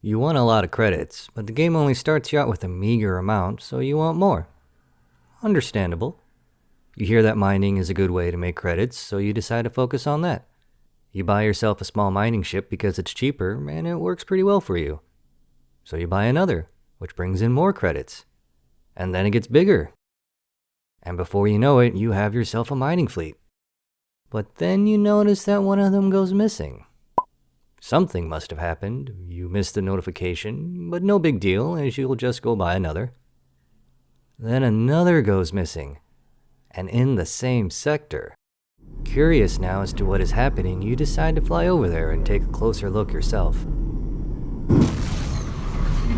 You want a lot of credits, but the game only starts you out with a meager amount, so you want more. Understandable. You hear that mining is a good way to make credits, so you decide to focus on that. You buy yourself a small mining ship because it's cheaper and it works pretty well for you. So you buy another, which brings in more credits. And then it gets bigger. And before you know it, you have yourself a mining fleet. But then you notice that one of them goes missing. Something must have happened. You missed the notification, but no big deal, as you'll just go buy another. Then another goes missing, and in the same sector. Curious now as to what is happening, you decide to fly over there and take a closer look yourself.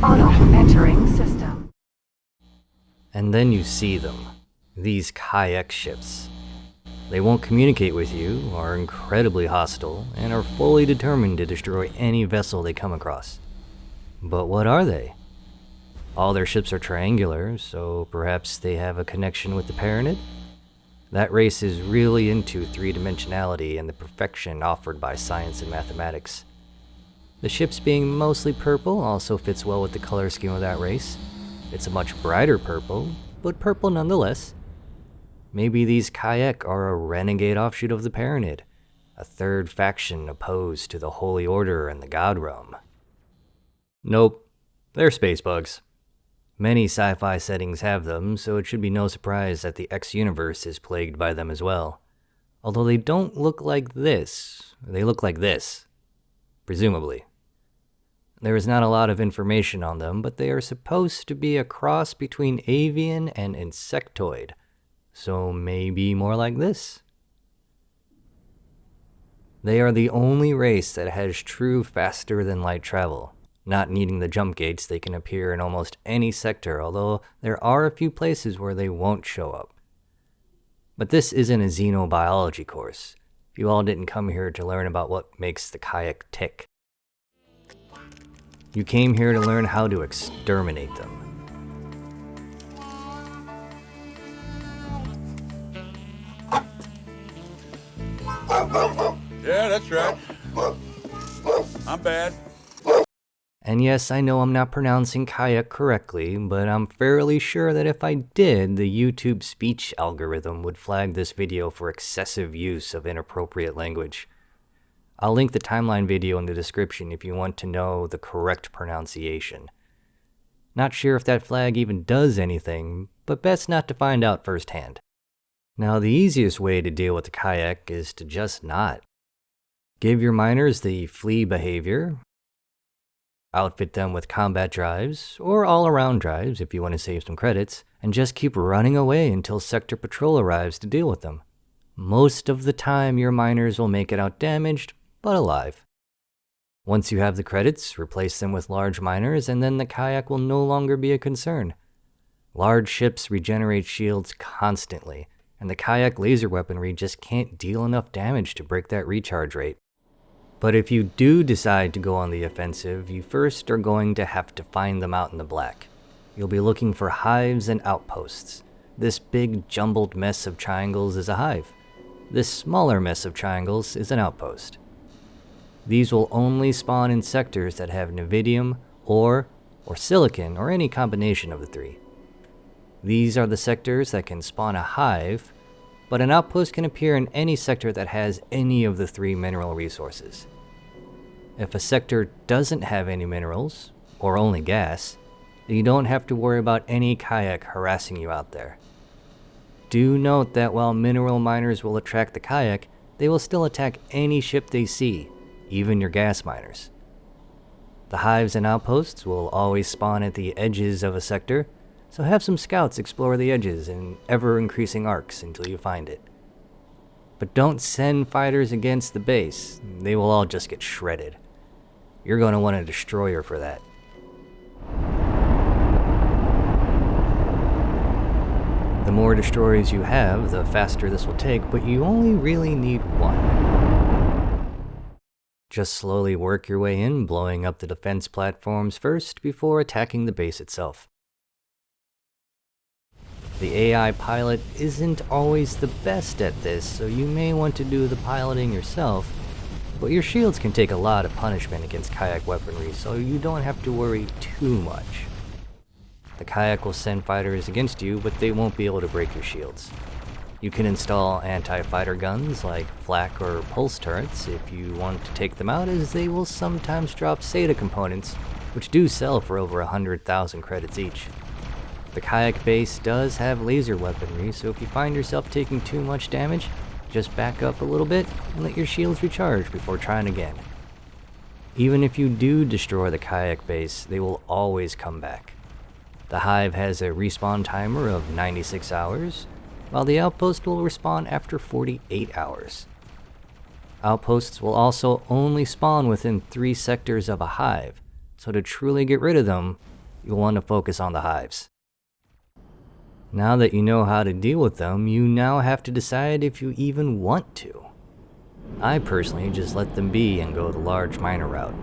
Auto entering system. And then you see them, these Kha'ak ships. They won't communicate with you, are incredibly hostile, and are fully determined to destroy any vessel they come across. But what are they? All their ships are triangular, so perhaps they have a connection with the Pyramid? That race is really into three-dimensionality and the perfection offered by science and mathematics. The ships being mostly purple also fits well with the color scheme of that race. It's a much brighter purple, but purple nonetheless. Maybe these Kha'ak are a renegade offshoot of the Pyramid, a third faction opposed to the Holy Order and the God Realm. Nope, they're space bugs. Many sci-fi settings have them, so it should be no surprise that the X universe is plagued by them as well. Although they don't look like this, they look like this, presumably. There is not a lot of information on them, but they are supposed to be a cross between avian and insectoid. So maybe more like this. They are the only race that has true faster-than-light travel. Not needing the jump gates, they can appear in almost any sector, although there are a few places where they won't show up. But this isn't a xenobiology course. You all didn't come here to learn about what makes the Kha'ak tick. You came here to learn how to exterminate them. Yeah, that's right. I'm bad. And yes, I know I'm not pronouncing Kha'ak correctly, but I'm fairly sure that if I did, the YouTube speech algorithm would flag this video for excessive use of inappropriate language. I'll link the timeline video in the description if you want to know the correct pronunciation. Not sure if that flag even does anything, but best not to find out firsthand. Now, the easiest way to deal with the Kha'ak is to just not. Give your miners the flee behavior, outfit them with combat drives, or all-around drives if you want to save some credits, and just keep running away until sector patrol arrives to deal with them. Most of the time, your miners will make it out damaged, but alive. Once you have the credits, replace them with large miners, and then the Kha'ak will no longer be a concern. Large ships regenerate shields constantly, and the Kha'ak laser weaponry just can't deal enough damage to break that recharge rate. But if you do decide to go on the offensive, you first are going to have to find them out in the black. You'll be looking for hives and outposts. This big jumbled mess of triangles is a hive. This smaller mess of triangles is an outpost. These will only spawn in sectors that have Nevidium, ore, or silicon, or any combination of the three. These are the sectors that can spawn a hive, but an outpost can appear in any sector that has any of the three mineral resources. If a sector doesn't have any minerals, or only gas, then you don't have to worry about any Kha'ak harassing you out there. Do note that while mineral miners will attract the Kha'ak, they will still attack any ship they see, even your gas miners. The hives and outposts will always spawn at the edges of a sector, so have some scouts explore the edges in ever-increasing arcs until you find it. But don't send fighters against the base, they will all just get shredded. You're going to want a destroyer for that. The more destroyers you have, the faster this will take, but you only really need one. Just slowly work your way in, blowing up the defense platforms first before attacking the base itself. The AI pilot isn't always the best at this, so you may want to do the piloting yourself. But your shields can take a lot of punishment against Kha'ak weaponry, so you don't have to worry too much. The Kha'ak will send fighters against you, but they won't be able to break your shields. You can install anti-fighter guns like flak or pulse turrets if you want to take them out, as they will sometimes drop SATA components, which do sell for over 100,000 credits each. The Kha'ak base does have laser weaponry, so if you find yourself taking too much damage, just back up a little bit and let your shields recharge before trying again. Even if you do destroy the Kha'ak base, they will always come back. The Hive has a respawn timer of 96 hours, while the outpost will respawn after 48 hours. Outposts will also only spawn within 3 sectors of a hive, so to truly get rid of them, you'll want to focus on the hives. Now that you know how to deal with them, you now have to decide if you even want to. I personally just let them be and go the large miner route.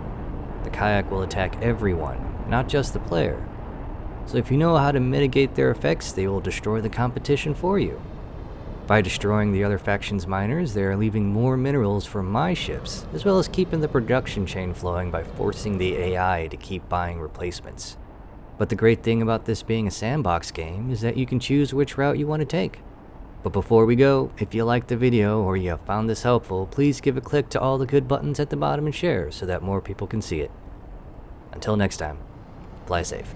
The Kha'ak will attack everyone, not just the player. So if you know how to mitigate their effects, they will destroy the competition for you. By destroying the other faction's miners, they are leaving more minerals for my ships, as well as keeping the production chain flowing by forcing the AI to keep buying replacements. But the great thing about this being a sandbox game is that you can choose which route you want to take. But before we go, if you liked the video or you found this helpful, please give a click to all the good buttons at the bottom and share so that more people can see it. Until next time, fly safe.